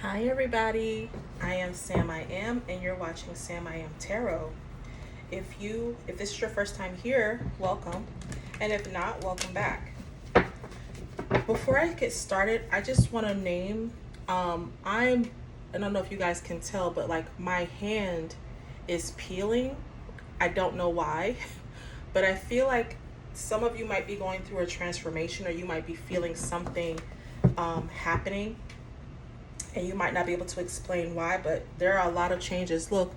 Hi everybody, I am SamIAm and you're watching SamIAm Tarot. If this is your first time here, welcome. And if not, welcome back. Before I get started, I just want to name I don't know if you guys can tell, but like my hand is peeling. I don't know why, but I feel like some of you might be going through a transformation or you might be feeling something happening, and you might not be able to explain why, but there are a lot of changes. Look,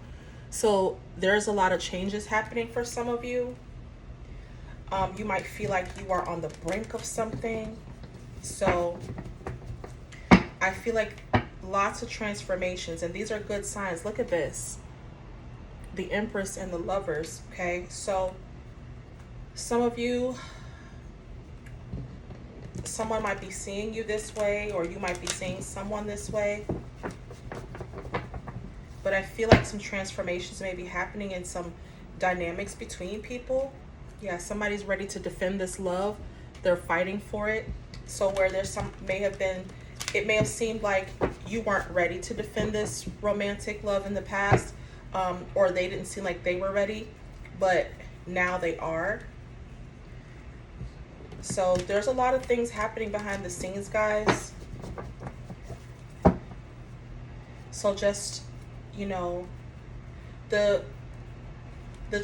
so there's a lot of changes happening for some of you. You might feel like you are on the brink of something. So I feel like lots of transformations, and these are good signs. Look at this. The Empress and the Lovers, okay? So some of you, someone might be seeing you this way, or you might be seeing someone this way. But I feel like some transformations may be happening in some dynamics between people. Yeah, somebody's ready to defend this love. They're fighting for it. So where there's some, it may have seemed like you weren't ready to defend this romantic love in the past, or they didn't seem like they were ready, but now they are. So there's a lot of things happening behind the scenes, guys. So just, you know, the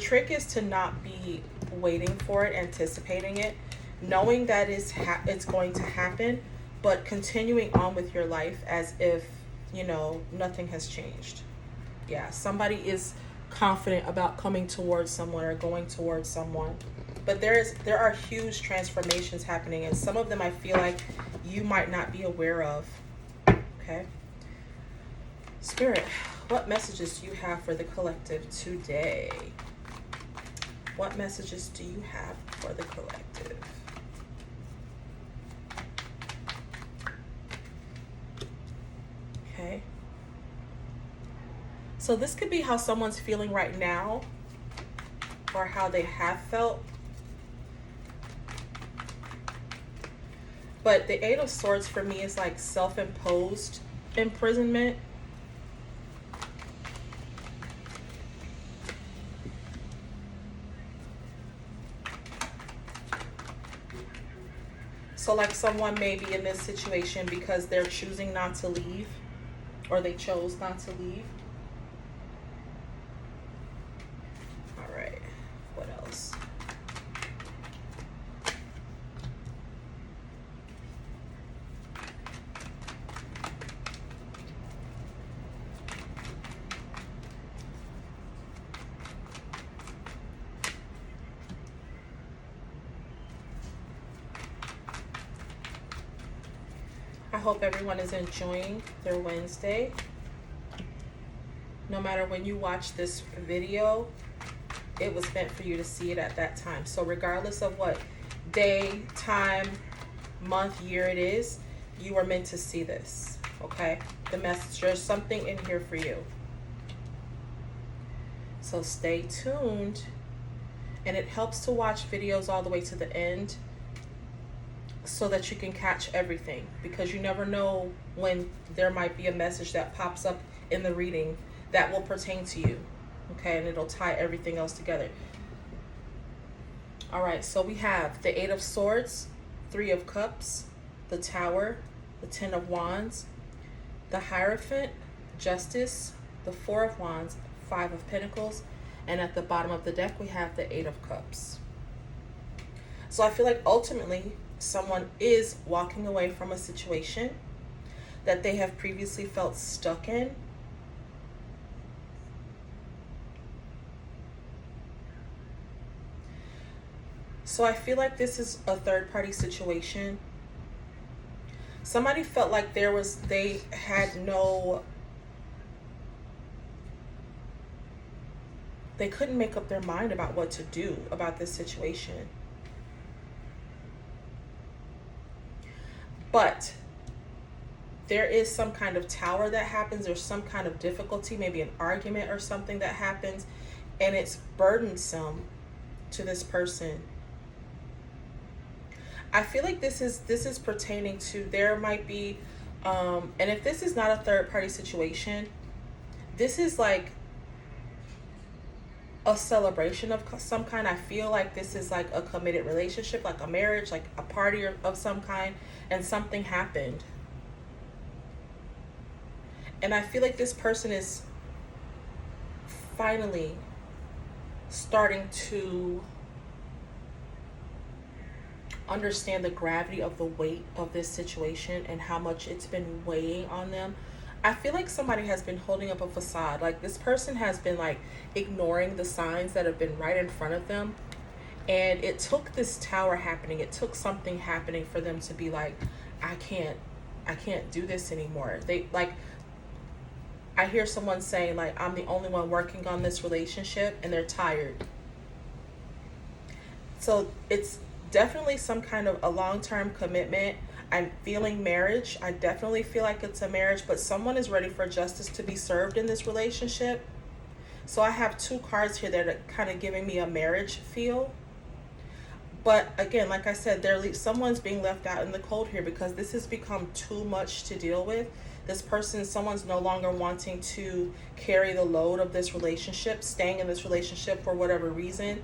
trick is to not be waiting for it, anticipating it, knowing that it's going to happen, but continuing on with your life as if, you know, nothing has changed. Yeah, somebody is confident about coming towards someone or going towards someone. But there are huge transformations happening, and some of them I feel like you might not be aware of. Okay? Spirit, what messages do you have for the collective today? What messages do you have for the collective? Okay. So this could be how someone's feeling right now, or how they have felt. But the Eight of Swords for me is like self-imposed imprisonment. So like someone may be in this situation because they're choosing not to leave, or they chose not to leave. All right, what else? I hope everyone is enjoying their Wednesday. No matter when you watch this video, it was meant for you to see it at that time. So regardless of what day, time, month, year it is, you are meant to see this, okay? The message, there's something in here for you. So stay tuned. And it helps to watch videos all the way to the end so that you can catch everything, because you never know when there might be a message that pops up in the reading that will pertain to you, okay? And it'll tie everything else together. All right, so we have the Eight of Swords, Three of Cups, the Tower, the Ten of Wands, the Hierophant, Justice, the Four of Wands, Five of Pentacles, and at the bottom of the deck we have the Eight of Cups. So I feel like ultimately someone is walking away from a situation that they have previously felt stuck in. So I feel like this is a third-party situation. Somebody felt like they couldn't make up their mind about what to do about this situation. But there is some kind of tower that happens. There's some kind of difficulty, maybe an argument or something that happens, and it's burdensome to this person. I feel like this is pertaining to, there might be And if this is not a third party situation, this is like a celebration of some kind. I feel like this is like a committed relationship, like a marriage, like a party of some kind, and something happened. And I feel like this person is finally starting to understand the gravity of the weight of this situation and how much it's been weighing on them. I feel like somebody has been holding up a facade. Like this person has been like ignoring the signs that have been right in front of them. And it took this tower happening. It took something happening for them to be like, I can't do this anymore. They like, I hear someone saying like, I'm the only one working on this relationship, and they're tired. So it's definitely some kind of a long-term commitment. I'm feeling marriage. I definitely feel like it's a marriage, but someone is ready for justice to be served in this relationship. So I have two cards here that are kind of giving me a marriage feel. But again, like I said, someone's being left out in the cold here because this has become too much to deal with. This person, someone's no longer wanting to carry the load of this relationship, staying in this relationship for whatever reason.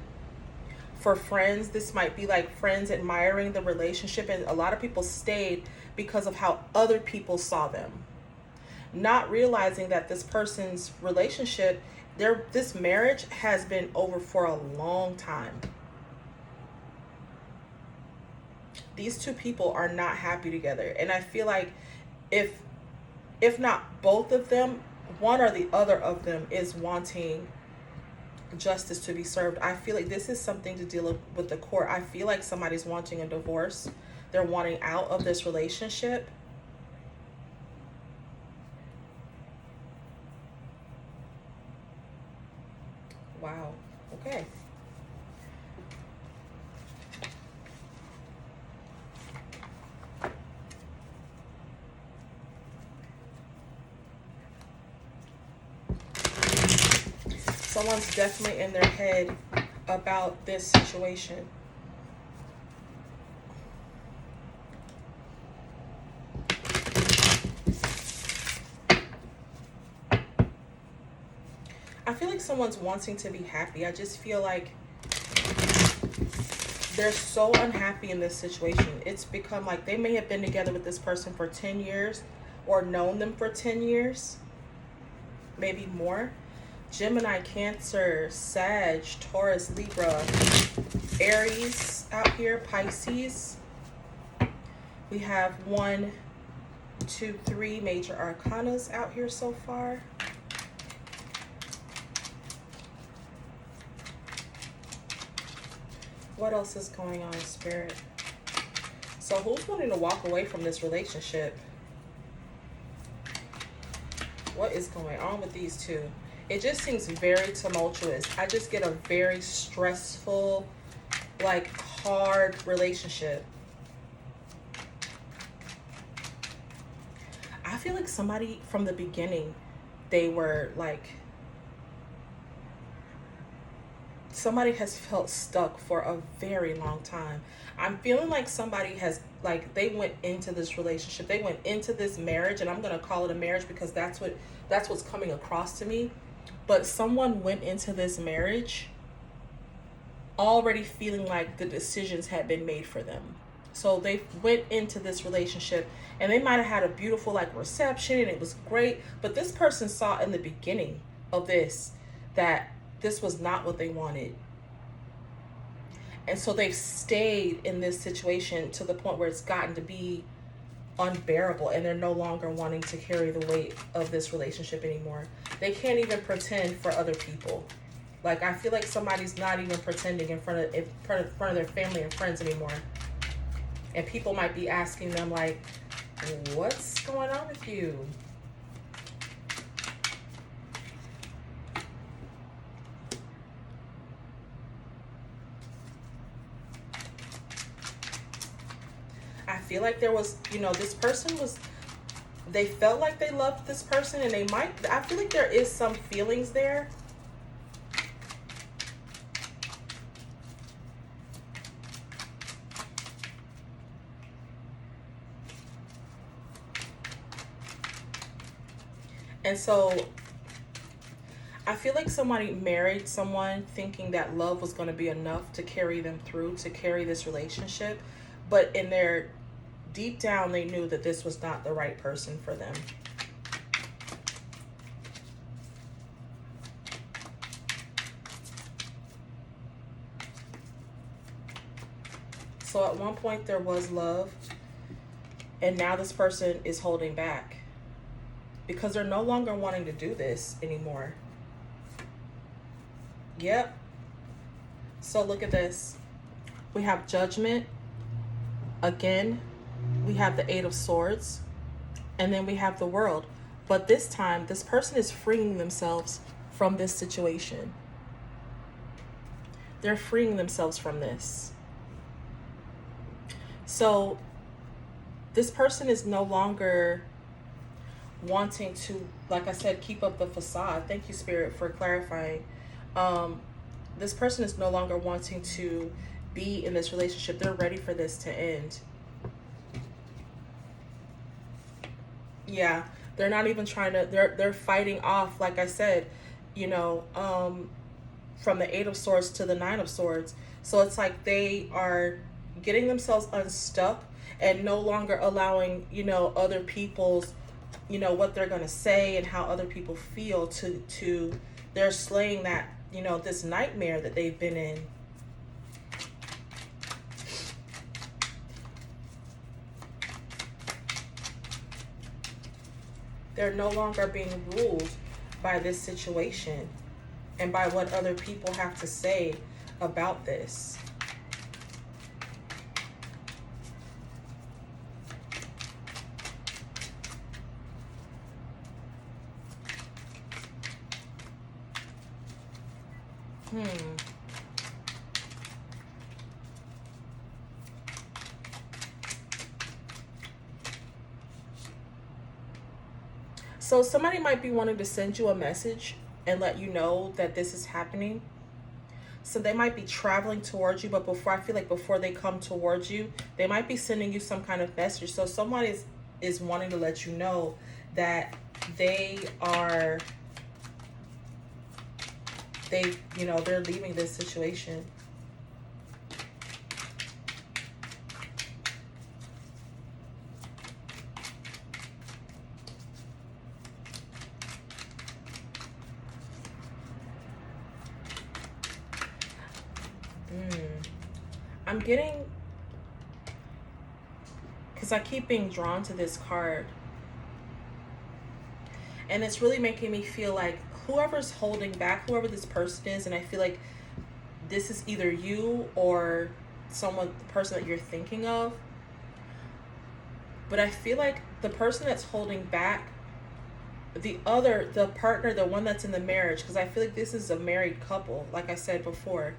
For friends, this might be like friends admiring the relationship, and a lot of people stayed because of how other people saw them, not realizing that this person's relationship, this marriage has been over for a long time. These two people are not happy together, and I feel like if not both of them, one or the other of them is wanting justice to be served. I feel like this is something to deal with the court. I feel like somebody's wanting a divorce. They're wanting out of this relationship. Wow. Okay. Someone's definitely in their head about this situation. I feel like someone's wanting to be happy. I just feel like they're so unhappy in this situation. It's become like they may have been together with this person for 10 years or known them for 10 years, maybe more. Gemini, Cancer, Sag, Taurus, Libra, Aries out here, Pisces. We have 1, 2, 3 major arcanas out here so far. What else is going on in spirit? So who's wanting to walk away from this relationship? What is going on with these two? It just seems very tumultuous. I just get a very stressful, like hard relationship. I feel like somebody from the beginning, they were like, somebody has felt stuck for a very long time. I'm feeling like somebody has, like, they went into this relationship, they went into this marriage, and I'm going to call it a marriage because that's what's coming across to me. But someone went into this marriage already feeling like the decisions had been made for them. So they went into this relationship and they might have had a beautiful like reception and it was great. But this person saw in the beginning of this that this was not what they wanted. And so they've stayed in this situation to the point where it's gotten to be unbearable, and they're no longer wanting to carry the weight of this relationship anymore. They can't even pretend for other people. Like, I feel like somebody's not even pretending in front of their family and friends anymore. And people might be asking them like, what's going on with you? I feel like there was, this person was, they felt like they loved this person, and I feel like there is some feelings there. And so I feel like somebody married someone thinking that love was going to be enough to carry them through, to carry this relationship. But in their deep down, they knew that this was not the right person for them. So at one point there was love, and now this person is holding back because they're no longer wanting to do this anymore. Yep. So look at this. We have Judgment. Again, we have the Eight of Swords. And then we have the World. But this time, this person is freeing themselves from this situation. They're freeing themselves from this. So this person is no longer wanting to, like I said, keep up the facade. Thank you, Spirit, for clarifying. This person is no longer wanting to be in this relationship. They're ready for this to end. Yeah, they're not even trying to, they're fighting off, like I said, you know, from the Eight of Swords to the Nine of Swords. So it's like they are getting themselves unstuck and no longer allowing, you know, other people's, you know, what they're going to say and how other people feel to they're slaying that, you know, this nightmare that they've been in. They're no longer being ruled by this situation and by what other people have to say about this. So somebody might be wanting to send you a message and let you know that this is happening. So they might be traveling towards you, but before, I feel like before they come towards you, they might be sending you some kind of message. So someone is wanting to let you know that they are, you know, they're leaving this situation. I'm getting, because I keep being drawn to this card, and it's really making me feel like whoever's holding back, whoever this person is, and I feel like this is either you or the person that you're thinking of, but I feel like the person that's holding back, the partner, the one that's in the marriage, because I feel like this is a married couple, like I said before,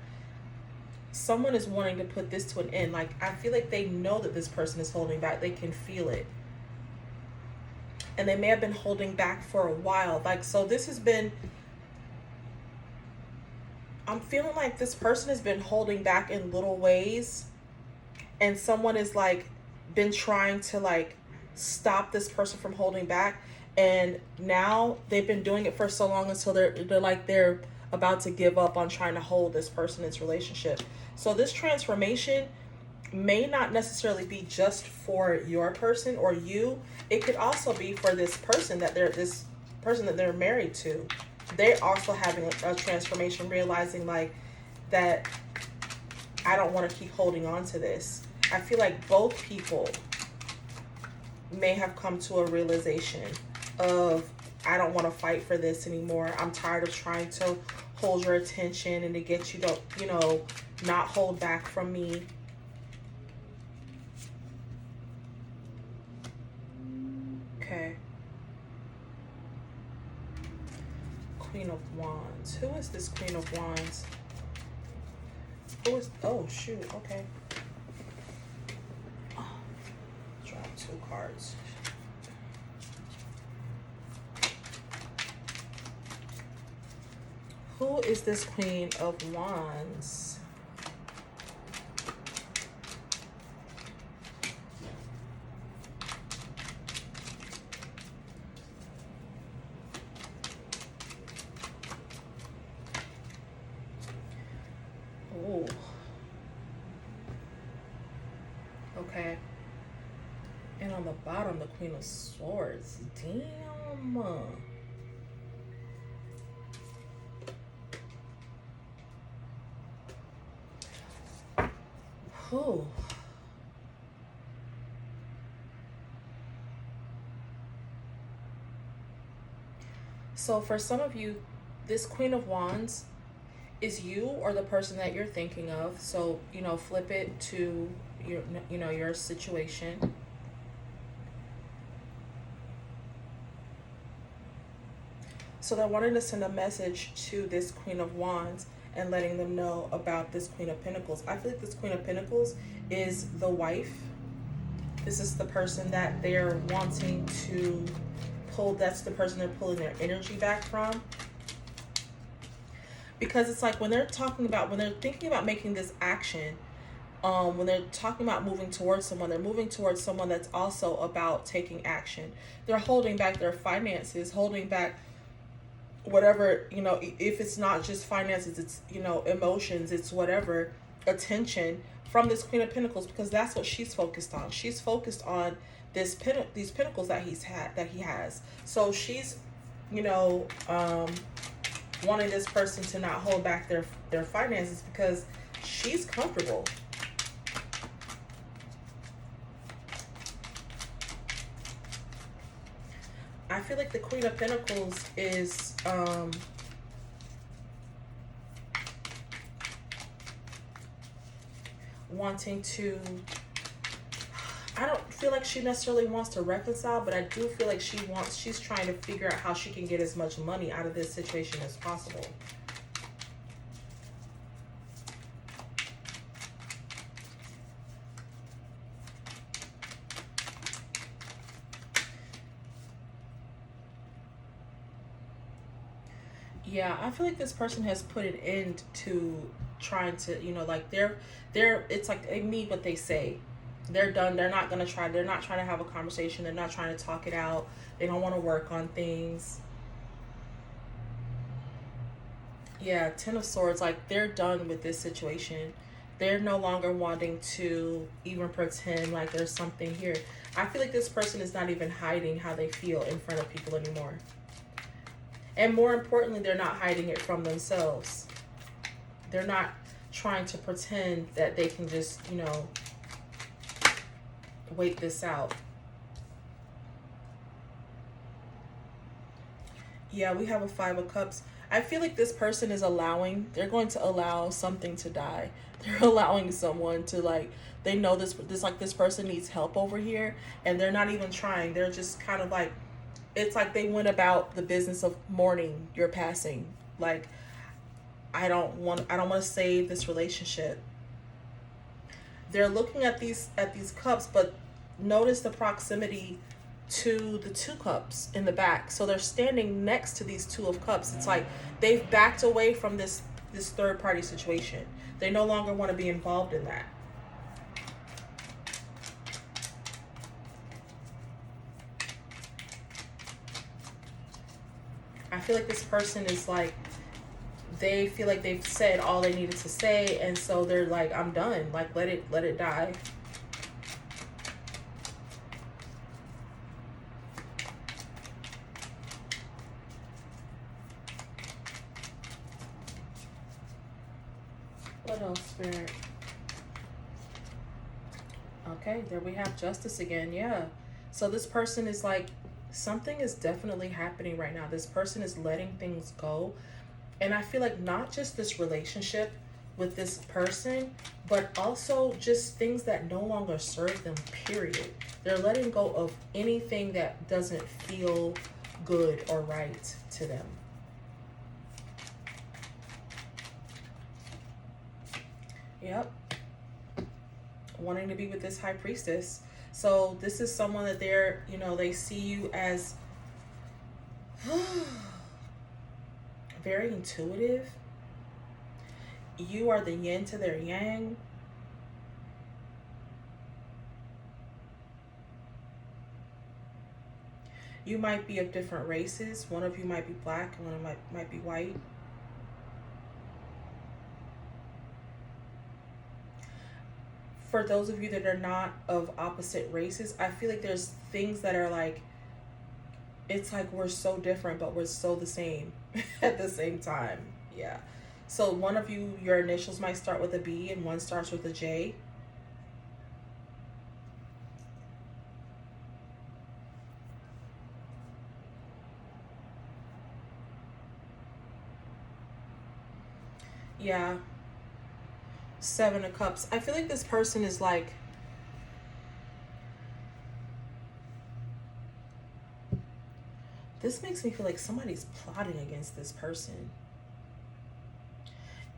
someone is wanting to put this to an end. Like, I feel like they know that this person is holding back. They can feel it. And they may have been holding back for a while. Like, so this has been, I'm feeling like this person has been holding back in little ways. And someone is like, been trying to like stop this person from holding back. And now they've been doing it for so long until they're about to give up on trying to hold this person in this relationship. So this transformation may not necessarily be just for your person or you. It could also be for this person that they're married to. They're also having a transformation, realizing like that I don't want to keep holding on to this. I feel like both people may have come to a realization of, I don't want to fight for this anymore. I'm tired of trying to hold your attention and to get you to, you know, not hold back from me. Okay. Queen of Wands. Who is this Queen of Wands? Who is, oh shoot, okay. Oh, drop 2 cards. Who is this Queen of Wands? bottom, the Queen of Swords. Damn. Whew. So for some of you, this Queen of Wands is you or the person that you're thinking of. So, you know, flip it to your, you know, your situation. So they're wanting to send a message to this Queen of Wands and letting them know about this Queen of Pentacles. I feel like this Queen of Pentacles is the wife. This is the person that they're wanting to pull. That's the person they're pulling their energy back from. Because it's like when they're talking about, when they're thinking about making this action, when they're talking about moving towards someone, they're moving towards someone that's also about taking action. They're holding back their finances, holding back whatever, you know, if it's not just finances, it's, you know, emotions, it's whatever, attention from this Queen of Pentacles, because that's what she's focused on. She's focused on these pentacles that he has. So she's, you know, wanting this person to not hold back their finances because she's comfortable. I feel like the Queen of Pentacles is wanting to, I don't feel like she necessarily wants to reconcile, but I do feel like she's trying to figure out how she can get as much money out of this situation as possible. Yeah, I feel like this person has put an end to trying to, you know, like it's like they mean what they say. They're done. They're not going to try. They're not trying to have a conversation. They're not trying to talk it out. They don't want to work on things. Yeah, Ten of Swords, like they're done with this situation. They're no longer wanting to even pretend like there's something here. I feel like this person is not even hiding how they feel in front of people anymore. And more importantly, they're not hiding it from themselves. They're not trying to pretend that they can just, you know, wait this out. Yeah, we have a Five of Cups. I feel like this person is they're going to allow something to die. They're allowing someone to, like, they know this person needs help over here, and they're not even trying. They're just kind of like, it's like they went about the business of mourning your passing. Like, I don't want to save this relationship. They're looking at these cups, but notice the proximity to the Two Cups in the back. So they're standing next to these Two of Cups. It's like they've backed away from this third party situation. They no longer want to be involved in that. I feel like this person is like, they feel like they've said all they needed to say, and so they're like, I'm done. Like, let it die. What else, Spirit? Okay, there we have Justice again. Yeah. So this person is like, something is definitely happening right now. This person is letting things go. And I feel like not just this relationship with this person, but also just things that no longer serve them, period. They're letting go of anything that doesn't feel good or right to them. Yep. Wanting to be with this High Priestess. So this is someone that they're, you know, they see you as very intuitive. You are the yin to their yang. You might be of different races. One of you might be black and one might be white. for those of you that are not of opposite races, I feel like there's things that are like, it's like we're so different, but we're so the same at the same time. Yeah. So one of you, your initials might start with a B and one starts with a J. Yeah. Seven of Cups. I feel like this person is like, this makes me feel like somebody's plotting against this person.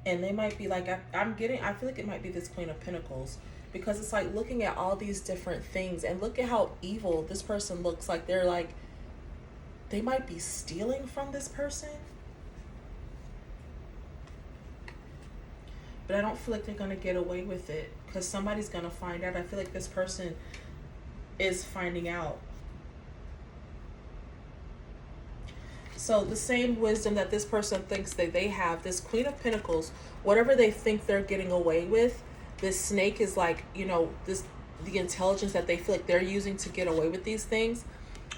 And they might be like, I feel like it might be this Queen of Pentacles, because it's like looking at all these different things and look at how evil this person looks. Like they're like, they might be stealing from this person. But I don't feel like they're going to get away with it, because somebody's going to find out. I feel like this person is finding out. So the same wisdom that this person thinks that they have, this Queen of Pentacles, whatever they think they're getting away with, this snake is like, you know, the intelligence that they feel like they're using to get away with these things.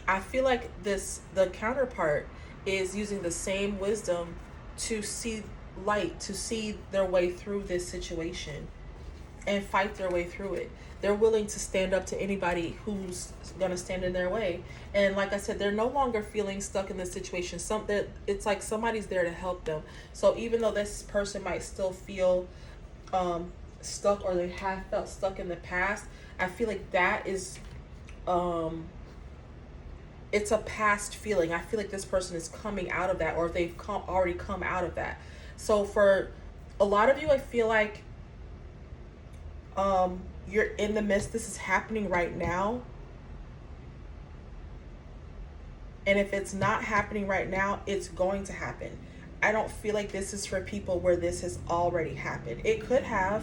I feel like the counterpart is using the same wisdom to see light, to see their way through this situation and fight their way through it. They're willing to stand up to anybody who's going to stand in their way. And like I said, they're no longer feeling stuck in this situation. It's like somebody's there to help them. So even though this person might still feel stuck, or they have felt stuck in the past, I feel like that is it's a past feeling. I feel like this person is coming out of that, or they've already come out of that. So for a lot of you, I feel like you're in the midst, this is happening right now. And if it's not happening right now, it's going to happen. I don't feel like this is for people where this has already happened. It could have,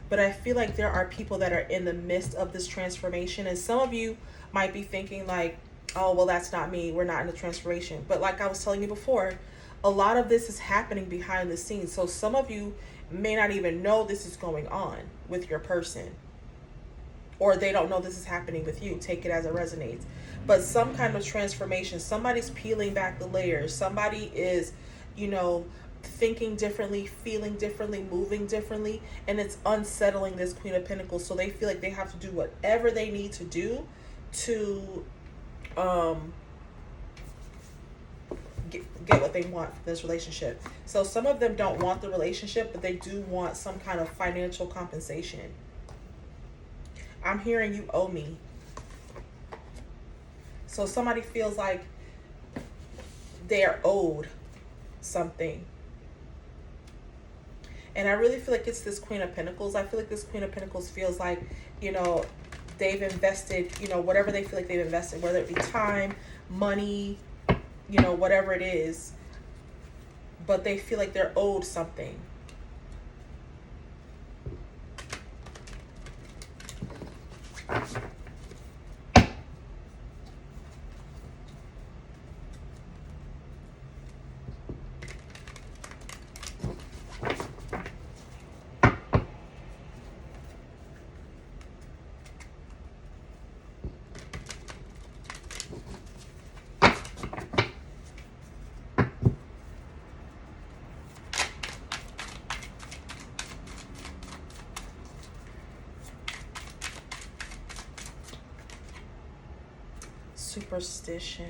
but I feel like there are people that are in the midst of this transformation. And some of you might be thinking like, oh, well, that's not me. We're not in the transformation. But like I was telling you before, a lot of this is happening behind the scenes. So some of you may not even know this is going on with your person, or they don't know this is happening with you. Take it as it resonates. But some kind of transformation, somebody's peeling back the layers. Somebody is, you know, thinking differently, feeling differently, moving differently, and it's unsettling this Queen of Pentacles. So they feel like they have to do whatever they need to do to get what they want from this relationship. So some of them don't want the relationship, but they do want some kind of financial compensation. I'm hearing you owe me. So somebody feels like they're owed something. And I really feel like it's this Queen of Pentacles. I feel like this Queen of Pentacles feels like, you know, they've invested, you know, whatever they feel like they've invested, whether it be time, money, you know, whatever it is, but they feel like they're owed something. Superstition.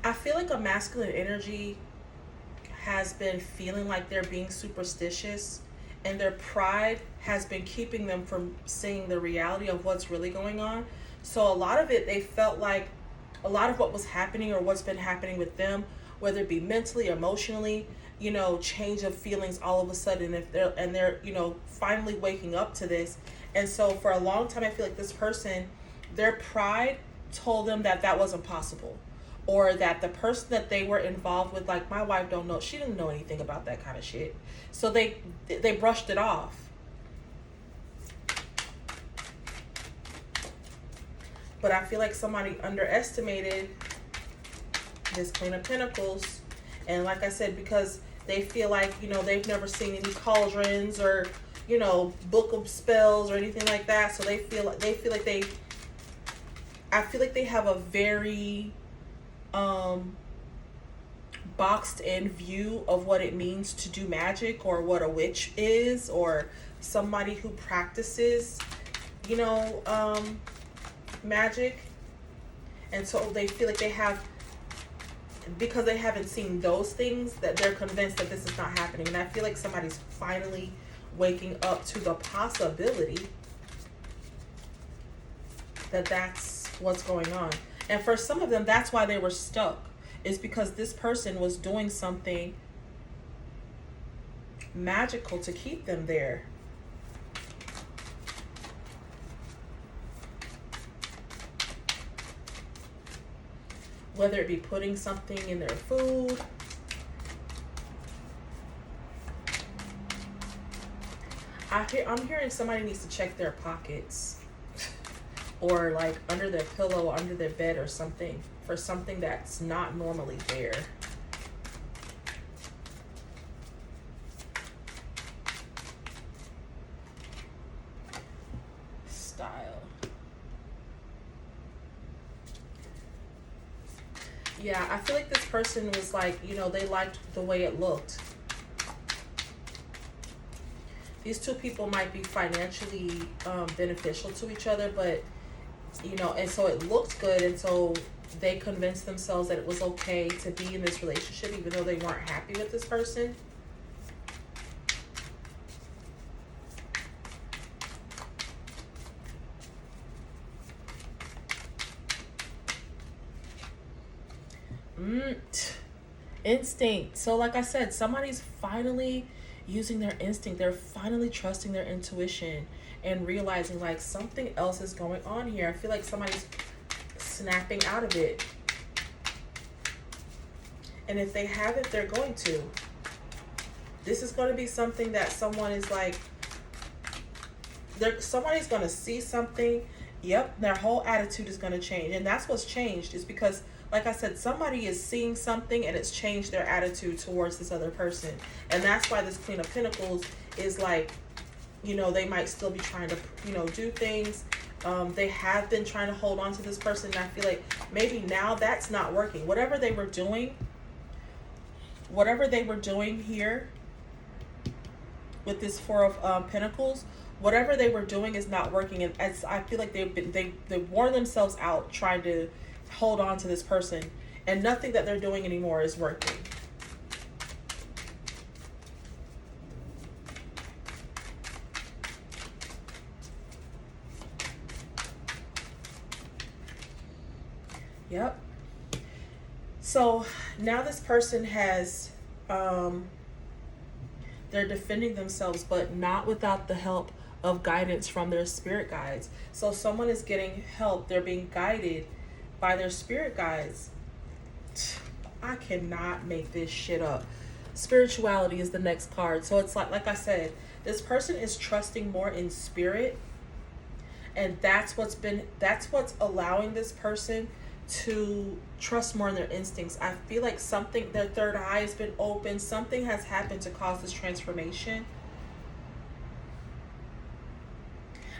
I feel like a masculine energy has been feeling like they're being superstitious, and their pride has been keeping them from seeing the reality of what's really going on. So a lot of it, they felt like a lot of what was happening, or what's been happening with them, whether it be mentally, emotionally, you know, change of feelings all of a sudden, if they're, you know, finally waking up to this. And so for a long time, I feel like this person their pride told them that that wasn't possible, or that the person that they were involved with, like my wife don't know, she didn't know anything about that kind of shit, so they brushed it off. But I feel like somebody underestimated this Queen of Pentacles. And like I said, because they feel like, you know, they've never seen any cauldrons or, you know, book of spells or anything like that. So I feel like they have a very boxed in view of what it means to do magic, or what a witch is, or somebody who practices, you know, magic. And so they feel like they have, because they haven't seen those things, that they're convinced that this is not happening. And I feel like somebody's finally waking up to the possibility that that's what's going on. And for some of them, that's why they were stuck, is because this person was doing something magical to keep them there. Whether it be putting something in their food, I'm hearing somebody needs to check their pockets, or like under their pillow, under their bed or something, for something that's not normally there. Style. Yeah, I feel like this person was like, you know, they liked the way it looked. These two people might be financially beneficial to each other, but, you know, and so it looked good, and so they convinced themselves that it was okay to be in this relationship, even though they weren't happy with this person. Instinct. So like I said, somebody's finally using their instinct. They're finally trusting their intuition and realizing like something else is going on here. I feel like somebody's snapping out of it. And if they haven't, they're going to. This is going to be something that someone is like, somebody's going to see something. Yep, their whole attitude is going to change. And that's what's changed, is because, like I said, somebody is seeing something and it's changed their attitude towards this other person. And that's why this Queen of Pentacles is like, you know, they might still be trying to, you know, do things. They have been trying to hold on to this person. And I feel like maybe now that's not working. Whatever they were doing here with this Four of Pentacles, whatever they were doing is not working. And as I feel like they wore themselves out trying to hold on to this person, and nothing that they're doing anymore is working. Yep. So now this person has they're defending themselves, but not without the help of guidance from their spirit guides. So someone is getting help. They're being guided by their spirit guides. I cannot make this shit up. Spirituality is the next card. So it's like I said, this person is trusting more in spirit, and that's what's allowing this person to trust more in their instincts. I feel like something, their third eye has been open. Something has happened to cause this transformation.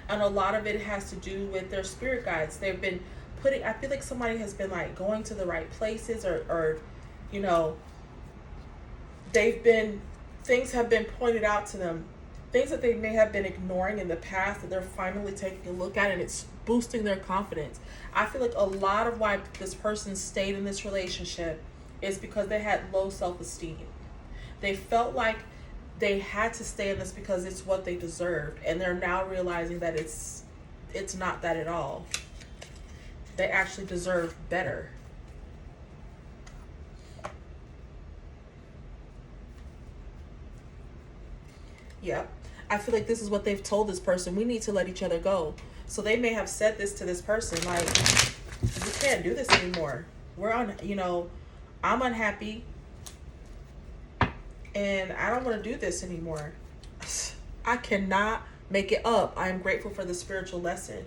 And a lot of it has to do with their spirit guides. They've been I feel like somebody has been like going to the right places, or you know, things have been pointed out to them, things that they may have been ignoring in the past, that they're finally taking a look at, and it's boosting their confidence. I feel like a lot of why this person stayed in this relationship is because they had low self-esteem. They felt like they had to stay in this because it's what they deserved, and they're now realizing that it's not that at all. They actually deserve better. Yep. I feel like this is what they've told this person. We need to let each other go. So they may have said this to this person, like, you can't do this anymore. We're on, you know, I'm unhappy and I don't want to do this anymore. I cannot make it up. I am grateful for the spiritual lesson.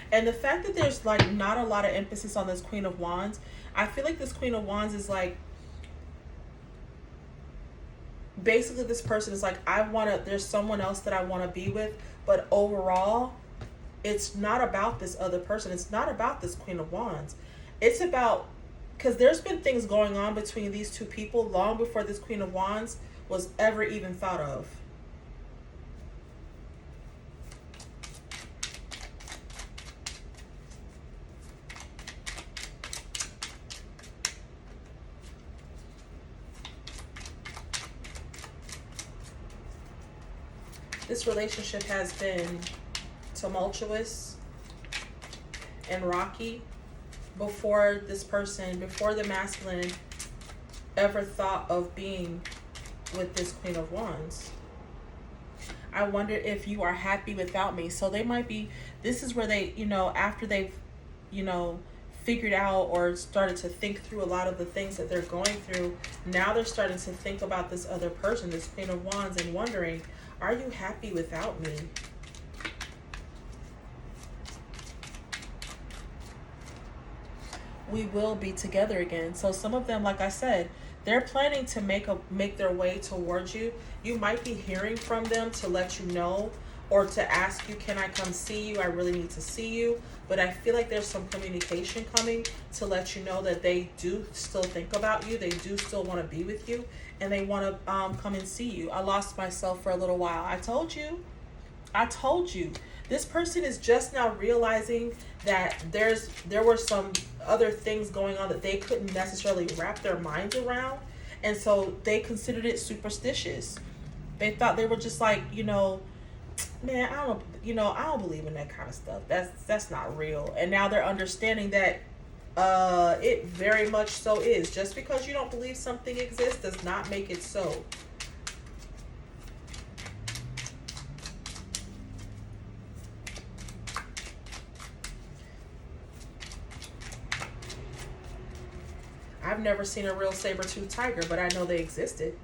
And the fact that there's like not a lot of emphasis on this Queen of Wands, I feel like this Queen of Wands is like, basically this person is like, there's someone else that I want to be with, but overall, it's not about this other person. It's not about this Queen of Wands. It's about, because there's been things going on between these two people long before this Queen of Wands was ever even thought of. This relationship has been tumultuous and rocky before this person, before the masculine ever thought of being with this Queen of Wands. I wonder if you are happy without me. So they might be, this is where they, you know, after they've, you know, figured out or started to think through a lot of the things that they're going through, now they're starting to think about this other person, this Queen of Wands, and wondering, are you happy without me? We will be together again. So some of them, like I said, they're planning to make their way towards you. You might be hearing from them to let you know, or to ask you, can I come see you? I really need to see you. But I feel like there's some communication coming to let you know that they do still think about you. They do still want to be with you, and they want to come and see you. I lost myself for a little while. I told you. This person is just now realizing that there were some other things going on that they couldn't necessarily wrap their minds around, and so they considered it superstitious. They thought they were just like, you know, man, I don't believe in that kind of stuff. That's not real. And now they're understanding that it very much so is. Just because you don't believe something exists does not make it so. I've never seen a real saber-toothed tiger, but I know they existed.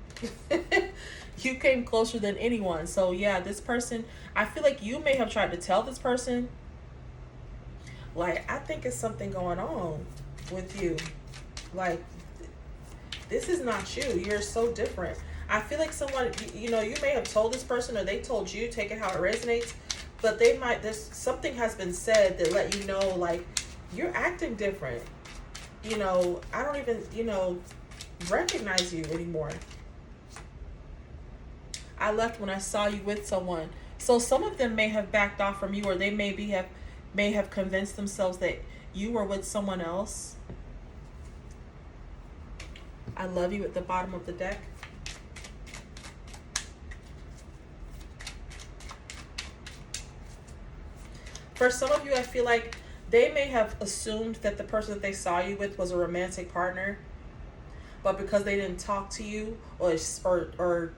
You came closer than anyone. So yeah, this person, I feel like you may have tried to tell this person, like, I think it's something going on with you. Like, this is not you. You're so different. I feel like someone, you know, you may have told this person, or they told you, take it how it resonates, but something has been said that let you know, like, you're acting different. You know, I don't even, you know, recognize you anymore. I left when I saw you with someone. So some of them may have backed off from you, or they may have convinced themselves that you were with someone else. I love you at the bottom of the deck. For some of you, I feel like they may have assumed that the person that they saw you with was a romantic partner, but because they didn't talk to you, or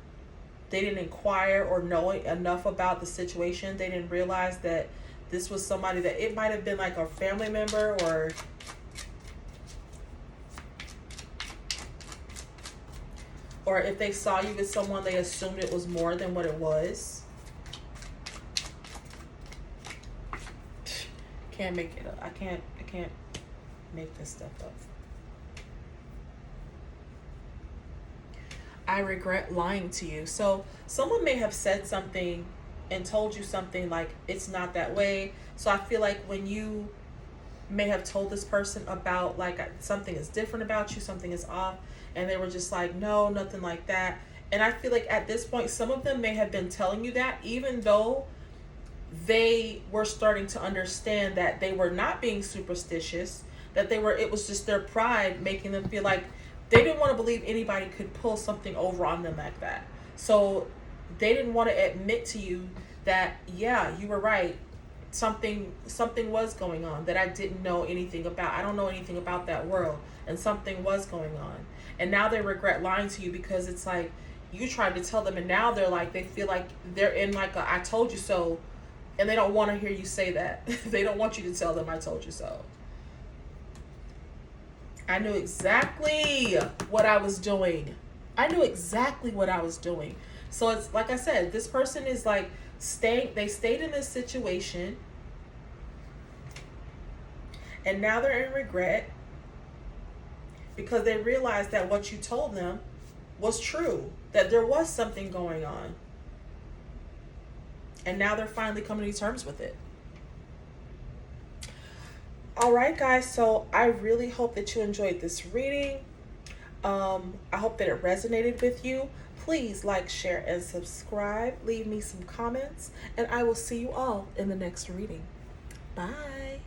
they didn't inquire or know enough about the situation, they didn't realize that this was somebody that it might have been like a family member, or if they saw you with someone, they assumed it was more than what it was. Can't make it up. I can't make this stuff up. I regret lying to you. So someone may have said something and told you something like it's not that way. So I feel like when you may have told this person about like something is different about you, something is off, and they were just like, no, nothing like that. And I feel like at this point, some of them may have been telling you that, even though they were starting to understand that they were not being superstitious, that it was just their pride making them feel like they didn't want to believe anybody could pull something over on them like that. So they didn't want to admit to you that, yeah, you were right. something was going on that I didn't know anything about. I don't know anything about that world, and something was going on. And now they regret lying to you because it's like you tried to tell them, and now they're like, they feel like they're in like a I told you so, and they don't want to hear you say that. They don't want you to tell them I told you so. I knew exactly what I was doing. I knew exactly what I was doing. So it's like I said, this person is like they stayed in this situation, and now they're in regret because they realized that what you told them was true, that there was something going on. And now they're finally coming to terms with it. All right, guys, so I really hope that you enjoyed this reading. I hope that it resonated with you. Please like, share, and subscribe. Leave me some comments, and I will see you all in the next reading. Bye.